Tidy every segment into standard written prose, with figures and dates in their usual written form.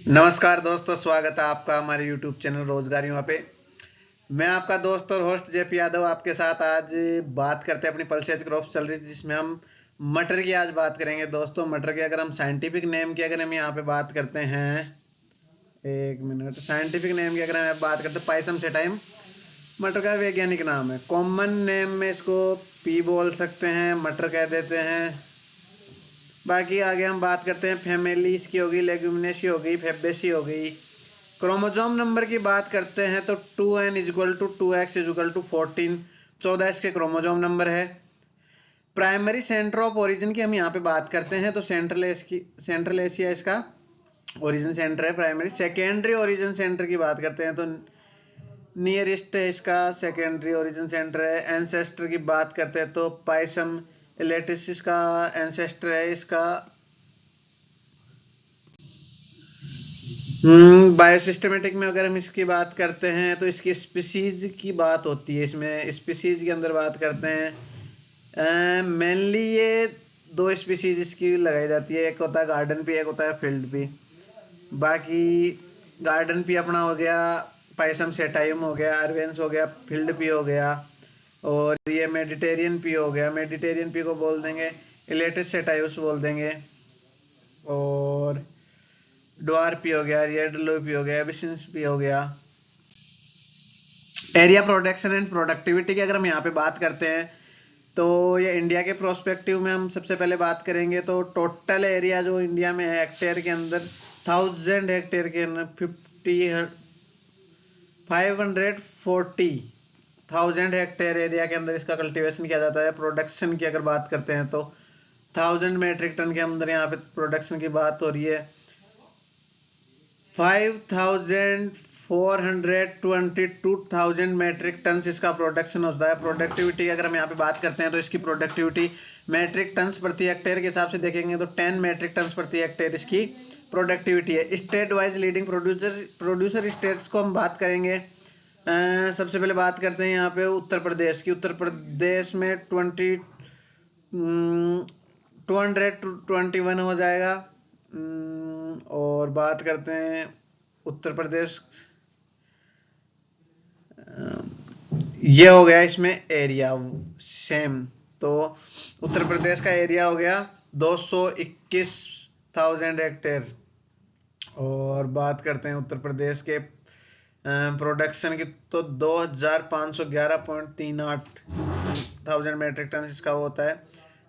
नमस्कार दोस्तों, स्वागत है आपका हमारे YouTube चैनल रोजगारियों पे। मैं आपका दोस्त और होस्ट जेपी यादव आपके साथ आज बात करते हैं। अपनी पल्सेज क्रॉप चल रही थी जिसमें हम मटर की आज बात करेंगे। दोस्तों, मटर के अगर हम साइंटिफिक नेम की अगर हम यहाँ पे बात करते हैं, एक मिनट, साइंटिफिक नेम की अगर हम बात करते हैं, पाइसम सेटाइम मटर का वैज्ञानिक नाम है। कॉमन नेम में इसको पी बोल सकते हैं, मटर कह देते हैं। बाकी आगे हम बात करते हैं, फैमिली इसकी होगी, लेग्यूमिनेसी होगी, फेबेसी हो गई। क्रोमोसोम नंबर की बात करते हैं तो 2n is equal to 2x is equal to 14, 14 इसके क्रोमोसोम नंबर है। प्राइमरी सेंटर ऑफ ओरिजिन की हम यहाँ पे बात करते हैं तो सेंट्रल एशिया इसका ओरिजिन सेंटर है प्राइमरी। सेकेंडरी ओरिजिन सेंटर की बात करते हैं तो नियरेस्ट है इसका सेकेंडरी ओरिजिन सेंटर है। एंसेस्टर की बात करते हैं तो पाइसम इलेटिस का एंसेस्टर है इसका। बायोसिस्टमेटिक में अगर हम इसकी बात करते हैं तो इसकी स्पीसीज की बात होती है। इसमें स्पीसीज के अंदर बात करते हैं, मेनली ये दो स्पीसीज इसकी लगाई जाती है, एक होता है गार्डन पी, एक होता है फील्ड पी। बाकी गार्डन पी अपना हो गया, पाइसम सेटाइम हो गया, अरवेंस हो गया, फील्ड पी हो गया, और ये मेडिटेरियन पी हो गया। मेडिटेरियन पी को बोल देंगे इलेटिस सेटाइवस बोल देंगे, और ड्वार पी हो गया, रियडलो पी हो गया, एबिसिंस पी हो गया। एरिया प्रोडक्शन एंड प्रोडक्टिविटी की अगर हम यहाँ पे बात करते हैं तो ये इंडिया के प्रोस्पेक्टिव में हम सबसे पहले बात करेंगे तो टोटल एरिया जो इंडिया में है हेक्टेयर के अंदर 1000 हेक्टेयर के अंदर 540,000 हेक्टेयर एरिया के अंदर इसका कल्टीवेशन किया जाता है। प्रोडक्शन की अगर बात करते हैं तो 1000 मेट्रिक टन के अंदर यहाँ पे प्रोडक्शन की बात हो रही है। 5,422,000 मेट्रिक टन इसका प्रोडक्शन होता है। प्रोडक्टिविटी अगर हम यहाँ पे बात करते हैं तो इसकी प्रोडक्टिविटी मेट्रिक टन प्रति हेक्टेयर के हिसाब से देखेंगे तो 10 मेट्रिक टन प्रति हेक्टेयर इसकी प्रोडक्टिविटी है। State wise leading producer states को हम बात करेंगे। सबसे पहले बात करते हैं यहाँ पे उत्तर प्रदेश की। उत्तर प्रदेश में 221 हो जाएगा। और बात करते हैं उत्तर प्रदेश, ये हो गया इसमें एरिया सेम। तो उत्तर प्रदेश का एरिया हो गया 221,000 हेक्टेयर। और बात करते हैं उत्तर प्रदेश के प्रोडक्शन की तो 2,511.38 मेट्रिक टन इसका होता है।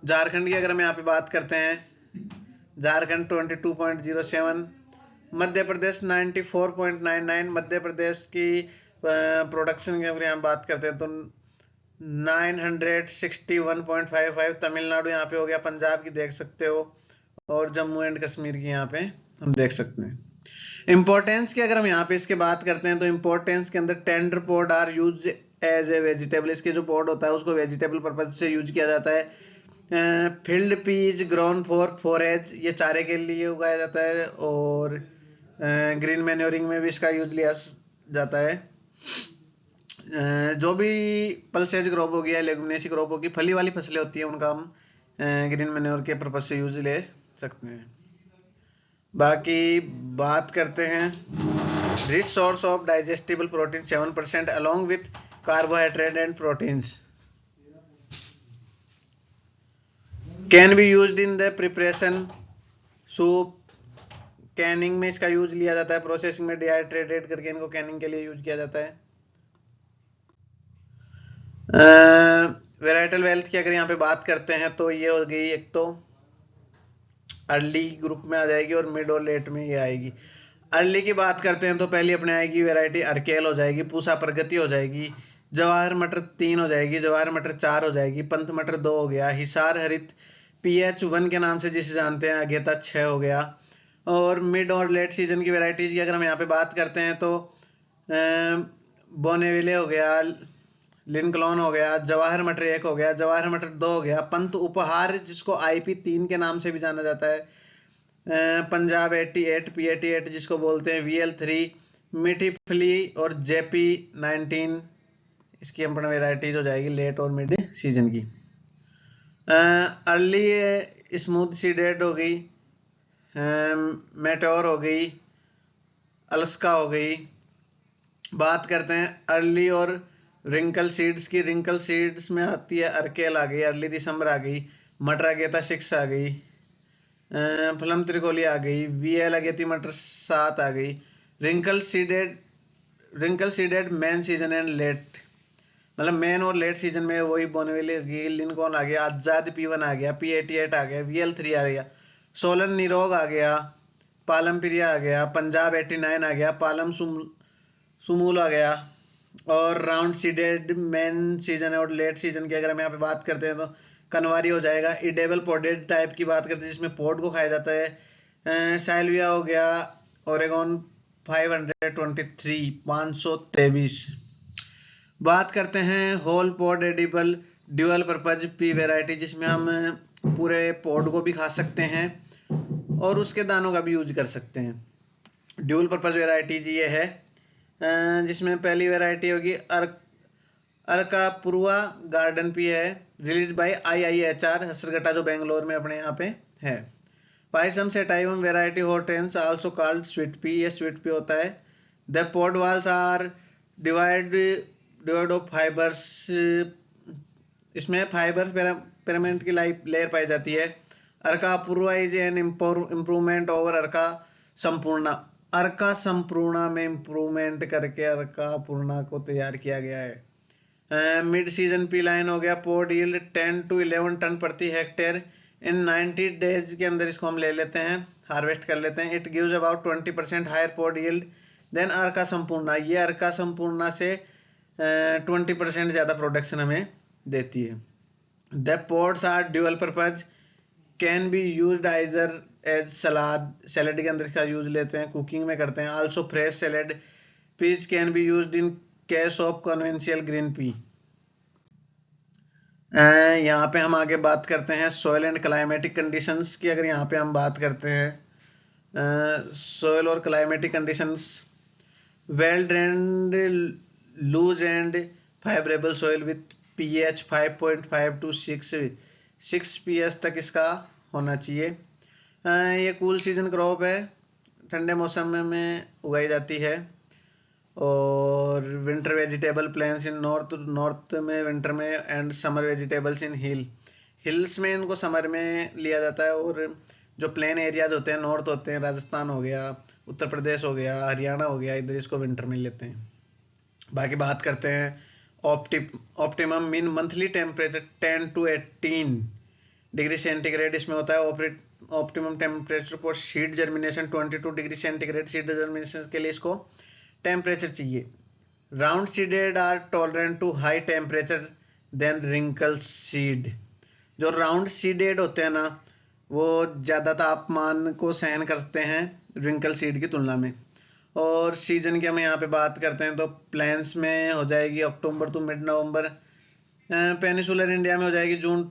झारखंड की अगर हम यहाँ पे बात करते हैं, झारखंड 22.07, मध्य प्रदेश 94.99। मध्य प्रदेश की प्रोडक्शन की अगर हम बात करते हैं तो 961.55। तमिलनाडु यहाँ पे हो गया, पंजाब की देख सकते हो, और जम्मू एंड कश्मीर की यहाँ पे हम देख सकते हैं। इंपॉर्टेंस की अगर हम यहाँ पे इसके बात करते हैं तो इंपॉर्टेंस के अंदर tender pod are use as a vegetable. इसके जो पॉड होता है उसको वेजिटेबल पर्पज से यूज किया जाता है। Field peas grown for forage, ये चारे के लिए उगाया जाता है। और ग्रीन मैन्योरिंग में भी इसका यूज लिया जाता है। जो भी पल्सेज क्रॉप होगी या लेगुमिनेसी क्रॉप होगी, फली वाली फसलें होती है, उनका हम ग्रीन मैन्योर के पर्पज से यूज ले सकते हैं। बाकी बात करते हैं rich source of digestible protein 7% along with carbohydrate and proteins can be used in the preparation soup. Canning में इसका यूज लिया जाता है, प्रोसेसिंग में डिहाइड्रेटेड करके इनको कैनिंग के लिए यूज किया जाता है। वेराइटल वेल्थ की अगर यहाँ पे बात करते हैं तो ये हो गई, एक तो अर्ली ग्रुप में आ जाएगी और मिड और लेट में ये आएगी। अर्ली की बात करते हैं तो पहली अपने आएगी वेराइटी अर्केल हो जाएगी, पूसा प्रगति हो जाएगी, जवाहर मटर 3 हो जाएगी, जवाहर मटर 4 हो जाएगी, पंथ मटर 2 हो गया, हिसार हरित PH1 के नाम से जिसे जानते हैं अगेता 6 हो गया। और मिड और लेट सीजन की वेराइटीज की अगर हम यहाँ पे बात करते हैं तो बोनेविले हो गया, लिनक्लोन हो गया, जवाहर मटर 1 हो गया, जवाहर मटर 2 हो गया, पंत उपहार जिसको IP3 के नाम से भी जाना जाता है, पंजाब 88 P88 जिसको बोलते हैं VL3, मीठी फली और JP19 इसकी अपना वेराइटीज हो जाएगी लेट और मिड सीजन की। अर्ली स्मूथ सीडेड हो गई, मेटोर हो गई, अलस्का हो गई। बात करते हैं अर्ली और रिंकल सीड्स की। रिंकल सीड्स में आती है अर्केल आ गई, अर्ली दिसंबर आ गई, मटर अगेता 6 आ गई, प्लम त्रिकोली आ गई, वीएल अगेती मटर 7 आ गई। Wrinkle seeded main season and late, मतलब मेन और लेट सीजन में वही बोनविले की, लिनकॉन आ गया, आजाद P1 आ गया, P88 आ गया, VL3 आ गया, सोलन निरोग आ गया, पालम प्रिया आ गया, पंजाब 89 आ गया, पालम सुमूल आ गया। और राउंड सीडेड मेन सीजन और लेट सीजन की अगर हम यहाँ पे बात करते हैं तो कनवारी हो जाएगा। इडेबल पोडेड टाइप की बात करते हैं जिसमें पोड को खाया जाता है, साइलविया हो गया, ओरेगोन 523 523। बात करते हैं whole pod edible dual purpose pea variety, जिसमें हम पूरे पॉड को भी खा सकते हैं और उसके दानों का भी यूज कर सकते हैं। ड्यूअल पर्पज वेराइटी जी ये है, जिसमें पहली वेराइटी होगी अर्का पुरुआ गार्डन पी है, रिलीज बाय IIHR हसरगटा, जो बेंगलोर में अपने यहाँ पे है। Pisum sativum variety hortense also called sweet pea, ये स्वीट पी होता है। The pod walls are divide of fibres, इसमें फाइबर पिरामिड की लेयर पाई जाती है। Arka Purva is an improvement over Arka Sampoorna, Arka Sampoorna में इम्प्रूवमेंट करके अर्का पूर्णा को तैयार किया गया है। मिड सीजन पी लाइन हो गया, पोड यील्ड 10 to 11 टन प्रति हेक्टेयर इन 90 डेज के अंदर इसको हम ले लेते हैं, हार्वेस्ट कर लेते हैं। It gives about 20% higher pod yield than Arka Sampoorna, ये अर्का संपूर्णा से 20% ज़्यादा प्रोडक्शन हमें देती है। The pods are dual purpose, can be used either as salad, salad के अंदर इसका यूज लेते हैं, कुकिंग में करते हैं। Also fresh salad peas can be used in case of conventional green pea. यहाँ पे हम आगे बात करते हैं सॉइल एंड क्लाइमेटिक कंडीशंस की। अगर यहाँ पे हम बात करते हैं सॉइल और climatic conditions, well drained loose and friable soil with pH 5.5 to 6 pH तक इसका होना चाहिए। ये कूल सीजन क्रॉप है, ठंडे मौसम में उगाई जाती है। और winter vegetable plants in north में विंटर में, and summer vegetables in hills में इनको समर में लिया जाता है। और जो प्लेन एरियाज होते हैं, नॉर्थ होते हैं, राजस्थान हो गया, उत्तर प्रदेश हो गया, हरियाणा हो गया, इधर इसको विंटर में लेते हैं। बाकी बात करते हैं optimum mean monthly temperature 10 to 18 degree centigrade इसमें होता है। Optimum temperature for seed germination 22 degree centigrade, seed germination के लिए इसको टेम्परेचर चाहिए। Round seeded are tolerant to high temperature then wrinkle seed, जो राउंड सीडेड होते हैं ना वो ज़्यादा तापमान को सहन करते हैं रिंकल सीड की तुलना में। और सीजन की हम यहाँ पे बात करते हैं तो प्लांट्स में हो जाएगी October to mid November, peninsular India में हो जाएगी जून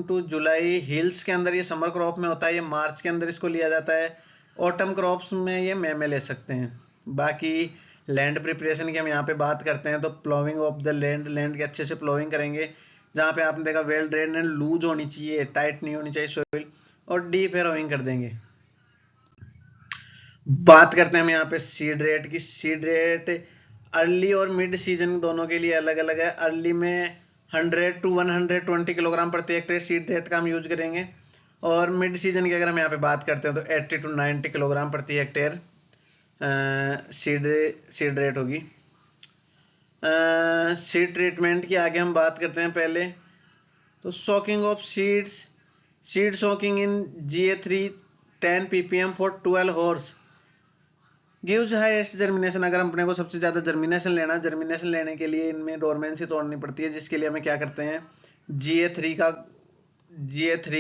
टू जुलाई, हिल्स के अंदर ये समर क्रॉप में होता है, ये मार्च के अंदर इसको लिया जाता है। ऑटम क्रॉप्स में ये मई में ले सकते हैं। बाकी लैंड प्रिपरेशन की हम यहाँ पे बात करते हैं तो प्लोविंग ऑफ द लैंड की अच्छे से प्लोविंग करेंगे, जहाँ पे आपने देखा वेल ड्रेन एंड लूज होनी चाहिए, टाइट नहीं होनी चाहिए सोइल, और डीप हेरोइंग कर देंगे। बात करते हैं हम यहाँ पे सीड रेट की। सीड रेट अर्ली और मिड सीजन दोनों के लिए अलग अलग है। अर्ली में 100 to 120 किलोग्राम प्रति हेक्टेयर सीड रेट का हम यूज करेंगे, और मिड सीजन की अगर हम यहाँ पे बात करते हैं तो 80 to 90 किलोग्राम प्रति हेक्टेयर सीड रेट होगी। सीड ट्रीटमेंट की आगे हम बात करते हैं पहले तो soaking of seeds, seed soaking in GA3 10 ppm for 12 hours gives highest germination. अगर हम अपने को सबसे ज़्यादा जर्मिनेशन लेने के लिए इनमें डोरमेंसी तोड़नी पड़ती है, जिसके लिए हमें क्या करते हैं GA3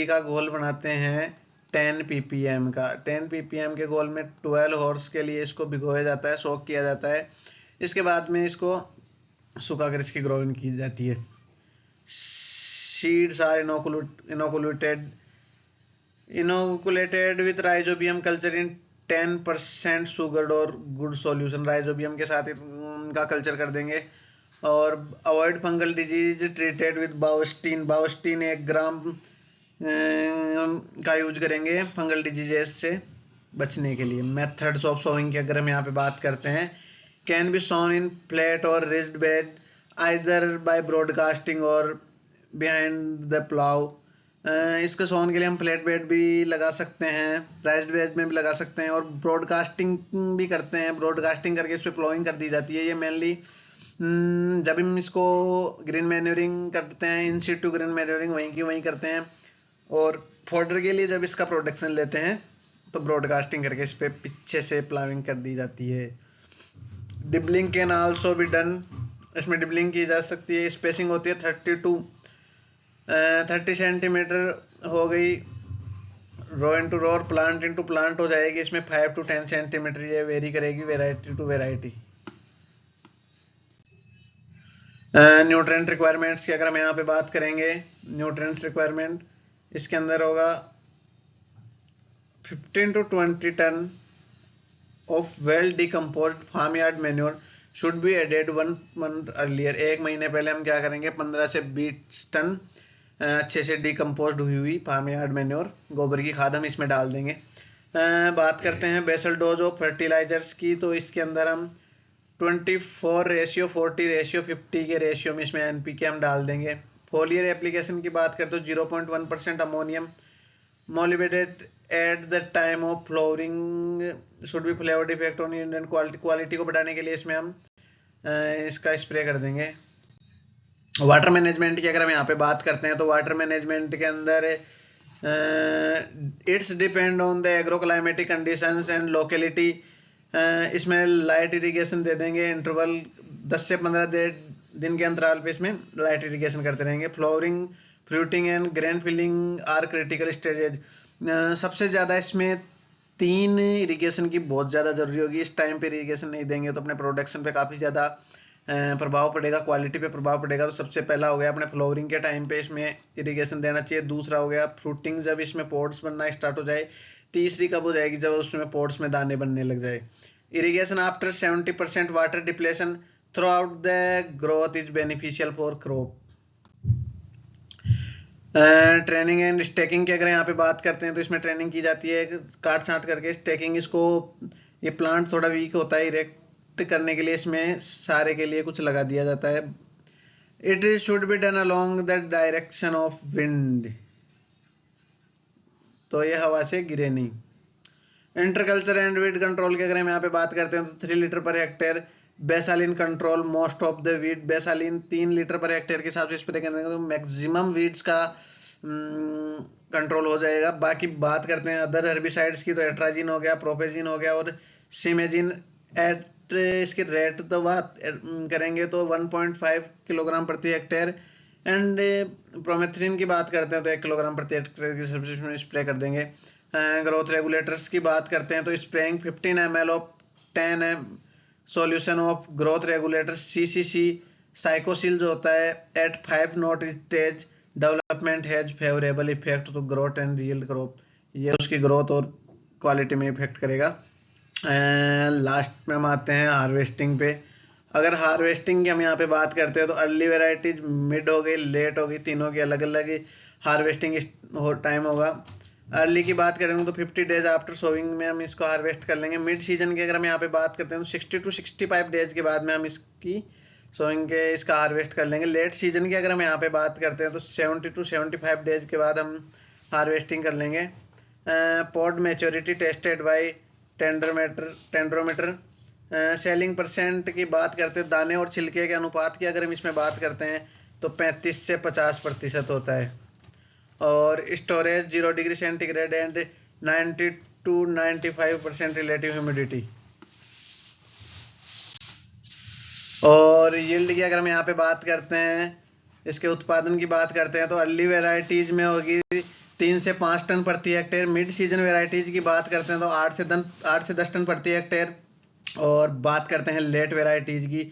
का घोल बनाते हैं 10 ppm का। 10 ppm के घोल में 12 हॉर्स के लिए इसको भिगोया जाता है, सोक किया जाता है। इसके बाद में इसको सुखाकर इसकी ग्रोइंग की जाती है। Seeds are inoculated with rhizobium culture in 10% sugared और गुड सॉल्यूशन, राइजोबियम के साथ इनका कल्चर कर देंगे। और avoid fungal disease treated with Bavistin 1 gram का यूज करेंगे फंगल डिजीजेस से। बचने के लिए। मेथड्स ऑफ सोइंग की अगर हम यहाँ पे बात करते हैं, can be sown in flat और raised bed either by broadcasting और बिहाइंड द प्लाउ। इसके सोन के लिए हम फ्लैट बेड भी लगा सकते हैं, राइज्ड बेड में भी लगा सकते हैं और ब्रॉडकास्टिंग भी करते हैं। ब्रॉडकास्टिंग करके इस पर प्लॉइंग कर दी जाती है। ये मेनली जब हम इसको ग्रीन मैन्योरिंग करते हैं, इन सीटू ग्रीन मैन्योरिंग वहीं की वहीं करते हैं, और फोडर के लिए जब इसका प्रोडक्शन लेते हैं तो ब्रॉडकास्टिंग करके इस पर पीछे से प्लाविंग कर दी जाती है। Dibbling can also be done, इसमें डिबलिंग की जा सकती है। स्पेसिंग होती है 30 सेंटीमीटर हो गई, रो इनटू रो और प्लांट इनटू प्लांट हो जाएगी। इसमें 5 to 10 सेंटीमीटर ये वेरी करेगी variety to variety. Nutrient requirements की अगर हम यहाँ पे बात करेंगे, न्यूट्रिएंट रिक्वायरमेंट इसके अंदर होगा 15 to 20 ton of well decomposed farm yard manure should be added 1 month earlier. 1 महीने पहले हम क्या करेंगे, 15 से 20 टन अच्छे से डिकम्पोज्ड हुई हुई फार्म यार्ड मैन्योर, गोबर की खाद हम इसमें डाल देंगे। बात करते हैं बेसल डोज ऑफ फर्टिलाइजर्स की, तो इसके अंदर हम 24:40:50 के रेशियो में इसमें एनपीके हम डाल देंगे। फोलियर एप्लीकेशन की बात करते तो 0.1% ammonium molybdate at the time of flowering should be flavoured effect on Indian quality को बढ़ाने के लिए इसमें हम इसका स्प्रे कर देंगे। वाटर मैनेजमेंट की अगर हम यहाँ पे बात करते हैं तो वाटर मैनेजमेंट के अंदर it's depend on the agroclimatic conditions and locality. इसमें लाइट इरिगेशन दे देंगे, इंटरवल 10 से 15 दिन के अंतराल पे इसमें लाइट इरिगेशन करते रहेंगे। Flowering, fruiting and grain filling are critical stages. सबसे ज़्यादा इसमें 3 इरिगेशन की बहुत ज़्यादा जरूरी होगी। इस टाइम पे इरिगेशन नहीं देंगे तो अपने प्रोडक्शन पे काफ़ी ज़्यादा प्रभाव पड़ेगा, क्वालिटी पे प्रभाव पड़ेगा। तो सबसे पहला हो गया अपने फ्लोरिंग के टाइम पे इसमें इरिगेशन देना चाहिए। दूसरा हो गया फ्रूटिंग, जब इसमें पॉट्स बनना स्टार्ट हो जाए। तीसरी कब हो जाएगी, जब उसमें पॉट्स में दाने बनने लग जाए। Irrigation after 70% water depletion through out the growth is beneficial for crop. Training and staking की अगर यहाँ पे बात करते हैं तो इसमें ट्रेनिंग की जाती है काट छांट करके। स्टेकिंग, इसको ये प्लांट थोड़ा वीक होता है, इरेक्ट करने के लिए इसमें सारे के लिए कुछ लगा दिया जाता है। It should be done along the direction of wind, तो ये हवा से गिरे नहीं। इंटरकल्चर एंड वीड कंट्रोल की अगर हम यहाँ पे बात करते हैं तो 3 litre per hectare Basalin control most of the weed. Basalin 3 litre per hectare के हिसाब से स्प्रे करेंगे तो मैक्सिमम वीड्स का कंट्रोल हो जाएगा। बाकी बात करते हैं अदर हर्बिसाइड्स की, तो एट्राजिन हो गया, प्रोपेजिन हो गया और सिमेजिन। एट इसकी रेट तो बात करेंगे तो 1.5 किलोग्राम प्रति हेक्टेयर। एंड प्रोमेथ्रिन की बात करते हैं तो 1 किलोग्राम प्रति हेक्टेयर की सब्सिट्यूशन में स्प्रे कर देंगे। ग्रोथ रेगुलेटर्स की बात करते हैं तो spraying 15 ml of 10 solution of growth regulator CCC cycocel जो होता है at 5 knot stage development has favourable effect to growth and real crop. ये उसकी ग्रोथ और क्वालिटी में इफेक्ट करेगा। लास्ट में हम आते हैं हार्वेस्टिंग पे। अगर हार्वेस्टिंग की हम यहाँ पे बात करते हैं तो अर्ली वेराइटीज, मिड हो गई, लेट हो गई, तीनों की अलग अलग हार्वेस्टिंग टाइम होगा। अर्ली की बात करेंगे तो 50 डेज आफ्टर सोइंग में हम इसको हार्वेस्ट कर लेंगे। मिड सीजन की अगर हम यहाँ पे बात करते हैं तो 60 to 65 डेज के बाद में हम इसकी सोइंग के इसका हार्वेस्ट कर लेंगे। लेट सीजन की अगर हम यहाँ पे बात करते हैं तो 70 to 75 डेज के बाद हम हार्वेस्टिंग कर लेंगे। Pod maturity tested by tenderometer. Shelling percent की बात करते हैं, दाने और छिलके के अनुपात की अगर हम इसमें बात करते हैं तो 35 से 50% होता है। और storage 0 degree centigrade and 90 to 95% relative humidity. और यील्ड की अगर हम यहाँ पे बात करते हैं, इसके उत्पादन की बात करते हैं तो अर्ली वेराइटीज में होगी 3 से 5 टन प्रति हेक्टेयर। मिड सीजन वेराइटीज की बात करते हैं तो 8 से 10 टन प्रति हेक्टेयर। और बात करते हैं लेट वेराइटीज की,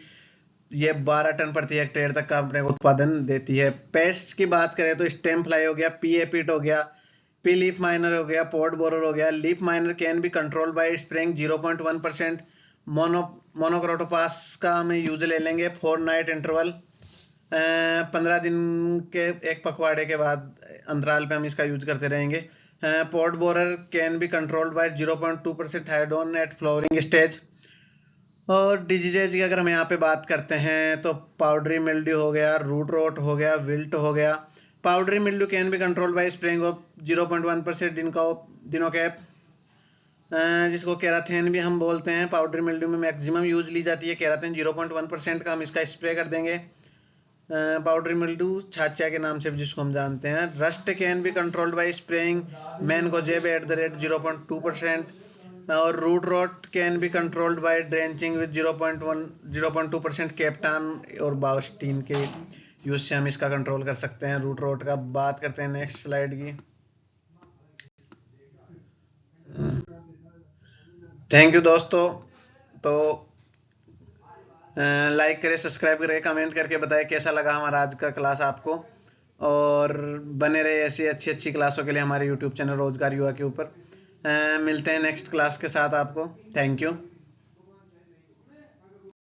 ये 12 टन प्रति हेक्टेयर तक का अपने उत्पादन देती है। पेस्ट्स की बात करें तो स्टेम फ्लाई हो गया, पी एपिट हो गया, पी लीफ माइनर हो गया, पॉड बोरर हो गया। Leaf miner can be control by spraying 0.1%। मोनोक्रोटोपास का हम यूज ले लेंगे 4 नाइट इंटरवल। 15 दिन के एक पखवाड़े के बाद अंतराल पे हम इसका यूज करते रहेंगे। Pod borer can be controlled by 0.2% hydron at flowering stage. और डिजीजेज की अगर हम यहाँ पे बात करते हैं तो पाउडरी मिल्ड्यू हो गया, रूट रोट हो गया, विल्ट हो गया। Powdery mildew can be controlled by spraying of 0.1% डिनोकैप, जिसको केराथेन भी हम बोलते हैं। पाउडरी मिल्ड्यू में मैक्सिमम यूज ली जाती है केराथेन 0.1% का, हम इसका स्प्रे कर देंगे। पाउडरी मिल्ड्यू छाछा के नाम से भी जिसको हम जानते हैं। Rust can be controlled by spraying mancozeb at the rate 0.2%। और root rot can be controlled by drenching with 0.2% captan और बाउस्टीन के यूज से हम इसका कंट्रोल कर सकते हैं रूट रोट का। बात करते हैं नेक्स्ट स्लाइड की। थैंक यू दोस्तों। तो लाइक करें, सब्सक्राइब करें, कमेंट करके बताएं कैसा लगा हमारा आज का क्लास आपको। और बने रहे ऐसी अच्छी अच्छी क्लासों के लिए हमारे यूट्यूब चैनल रोजगार युवा के ऊपर। मिलते हैं नेक्स्ट क्लास के साथ आपको। Thank you.